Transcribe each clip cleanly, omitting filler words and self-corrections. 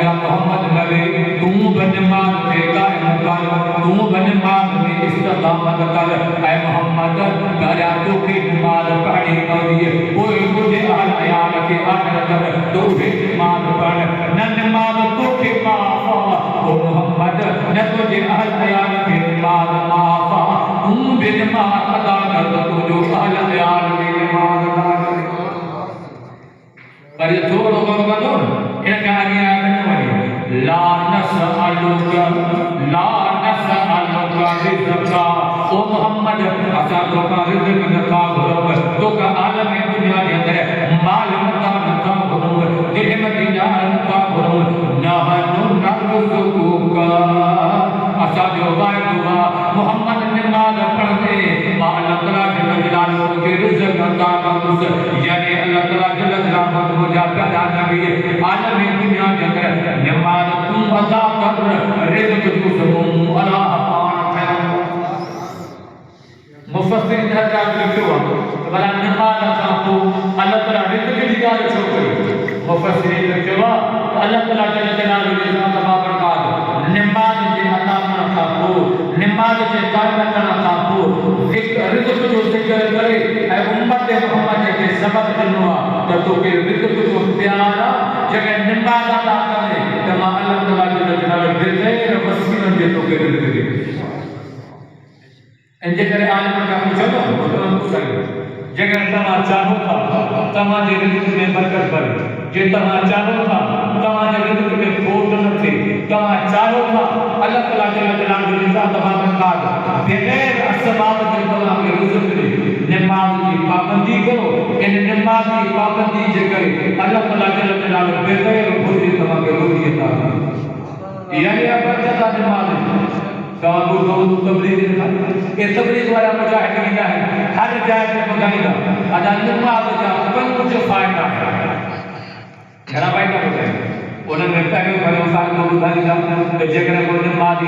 یا محمد نبی تو بنماز کے قائم کر تو بنماز میں استقامت کر اے محمد دریا تو کی نماز پڑھی ہوئی کوئی مجھے اہل عیال کے آخر کر تو بھی نماز پڑھ نہ نماز تو کی معاف او محمد نہ تجھے اہل عیال کی نماز معاف تو بھی نماز ادا کر تو جو اہل عیال کی نماز ادا کر پر یہ تھوڑا ہوگا دور ان کا آگے آگے نہیں لا نسألك رزقا او محمد اچھا تو کا رزق نکا بھرو تو کا عالم دنیا کے اندر مال متا نکا بھرو دل مدینہ نکا بھرو نحن نرزقك اچھا جو بائے دعا محمد نماز پڑھتے اللہ تعالیٰ جل جلالہ کے رزق عطا کرد یعنی اللہ تعالیٰ جل جلالہ ہو جا پیدا نبی عالم دنیا کے اندر نماز تم ادا کر رزق تو سموں اللہ پان مفسرین حضرات لکھتے ہوا بلا نماز ادا اللہ تعالیٰ رزق کی دیگر چھوکری مفسرین لکھتے ہوا اللہ تعالیٰ جل جلالہ کے برکات نماز کے عطا کرنا کو نماز کے قائم کرنا کو رزق جو ذکر کرے اے امت محمد کے سبب کرنا تو کہ رزق جو پیارا جگہ نماز ادا کرے تمام اللہ تعالیٰ جل جلالہ بغیر وسیلہ کے تو کہ رزق دے ان جگہ عالم کا پوچھا تو جگہ تما چاہو تھا تما جے رزق میں برکت بھرے جے تما چاہو تھا تما جے رزق میں کھوٹ نہ تھے تما چاہو تھا اللہ تعالیٰ جل جلالہ کی ذات بابرکات بغیر اسباب کے تما کے رزق دے نماز کی پابندی کرو ان نماز کی پابندی جے کرے اللہ تعالیٰ جل جلالہ بغیر بھوجی تما کے روزی عطا کرے یعنی برکت نماز کہاں دو تبلیغ یہ تبلیغ والا مجاہدین ہے ہر جائے پہ مجاہدہ ادا نماز جا پنج فائدہ ہے گھنا فائدہ ہوتا ہے انہوں نے پہلے بھائیوں سال کو بدھائی جا جگر کو نماز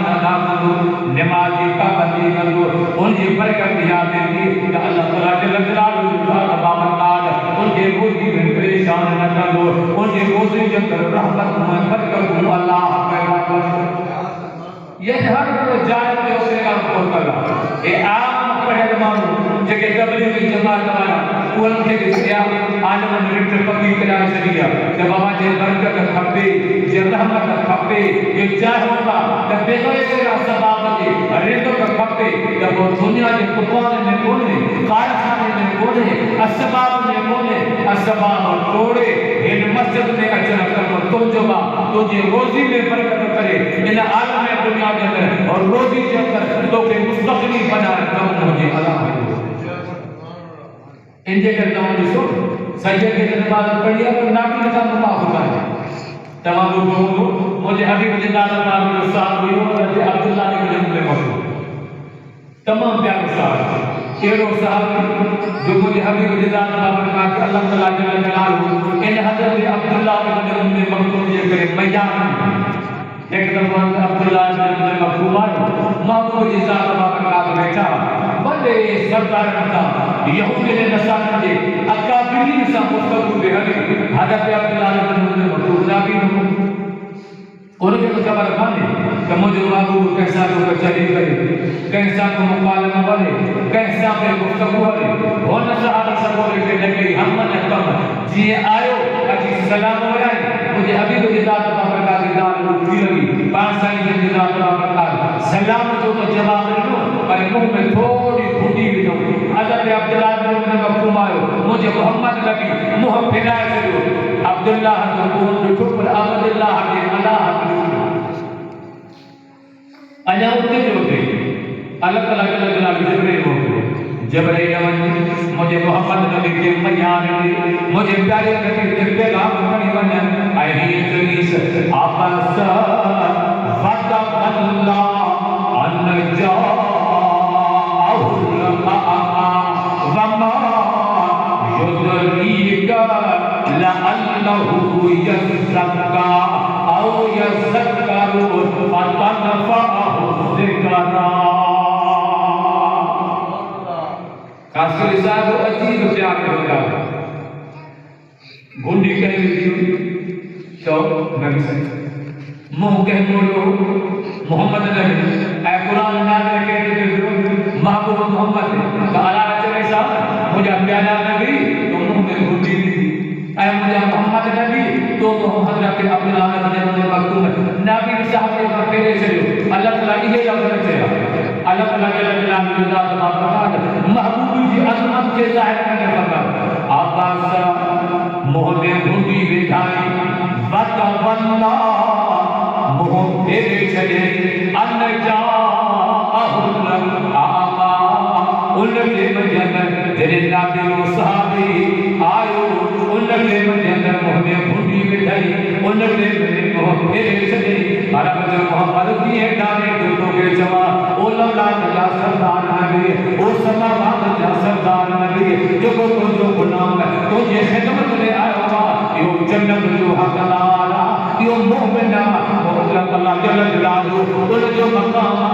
ادا کرو نماز کی پابندی کرو ان کی برکت یاد دیتی کہ اللہ تعالیٰ جل جلالہ بابرکات ان کے روزی میں پریشان نہ کرو ان کے روزی کے اندر رحمت میں برکت اللہ پیدا کرو یہ ہر جائے میں اسے کام کرتا ہے یہ عام پڑھے مانو جگہ تبلیغ جماعت والا ان کے دیا عالم نے پکی کرا چلیا کہ بابا جے برکت کھپے جے رحمت کھپے یہ چاہو کا کہ بغیر اسباب کے رزق کھپے کہ وہ دنیا کے کفار میں کونے کارخانے میں کونے اسباب میں کونے اسباب توڑے ان مسجد میں اچھا کر تو جو تجھے روزی میں برکت کرے ان عالم دنیا کے اندر اور روزی کے اندر تو کہ مستقلی بنا کم مجھے اللہ ہے ان کے کرتا ہوں جسو سجدے کے نماز پڑھیا تو ناکی نظام معاف ہوتا ہے تمام لوگوں کو مجھے حبیب جنال نام میں استاد ہوئی ہو رضی عبداللہ نے مجھے ملے مخصوص تمام پیار استاد ایرو صاحب جو مجھے حبیب جنال نام میں کہا کہ اللہ تعالیٰ جل جلالہ ان حضرت عبداللہ نے مجھے مخصوص یہ کرے میان ایک دفعہ عبداللہ نے مخصوص آئے محبوب جزاد بابرکات بیٹھا بڑے سردار نظام یہودی نے نشان دے اکابری نظام مستقبل بہنی حضرت عبداللہ نے مخصوص نابی اور کے خبر کھانے کہ مجھے محبوب کیسا کو کچھری کرے کیسا کو مقالمہ والے کیسا میں گفتگو والے ہونا صحابہ سبولے کے لگے ہم نے کم جی آئے اجی سلام ہو رہا ہے مجھے حبیب جزاد بابرکات دار لگی 5 سال کے جزاد بابرکات سلام جو تو جواب نہ پر منہ میں تھوڑی گھٹی بھی نہ حضرت عبداللہ نے مفہوم آئے مجھے محمد نبی منہ پھیلائے چلو عبداللہ حضرت ٹھکر عبداللہ کے اللہ اجا ہوتے جو ہوتے اللہ تعالیٰ جل جلالہ جبرائیل ہوتے جبرائیل مجھے محمد نبی کے میان مجھے پیارے نبی کے پیغام بنی بنن اہی جلیس آپس فتح اللہ ان جاءہ القاء وما يدريك لعله يزكى او يذكر فتنفعه الذكرى قاسم صاحب عجیب پیار ہوتا گھنڈی کہیں دی تو نبی سے منہ کے موڑو محمد نبی اے قرآن نازل کہتے تھے محبوب محمد تعالیٰ چلے صاحب مجھے پیارا نبی تو منہ میں گھٹی دی اے مجھے محمد نبی تو حضرت عبداللہ بن مکتوم نبی صاحب کے پھیرے چلو اللہ تعالیٰ یہ لفظ چلا اللہ تعالیٰ جل جلالہ ذات بابرکات محبوب کی عظمت کے ظاہر کرنے فرمایا آبا منہ میں گھٹی بٹھائی وَتَوَلَّا منہ پھیرے چلے ان جاءہ الْأَعْمَى ان کے اندر تیرے نبی و صحابی آئو ان کے اندر منہ میں گھٹی بٹھائی ان کے منہ پھیرے چلے عرب جو محمد کی ڈالے دوتوں کے جمع او لولاد یا سردار نبی او سماوات یا سردار نبی جو کو جو غلام ہے تو یہ خدمت لے آئے ہوا یہ جنت جو حق لالا یہ مومنہ اللہ جل جلالہ ان جو مقام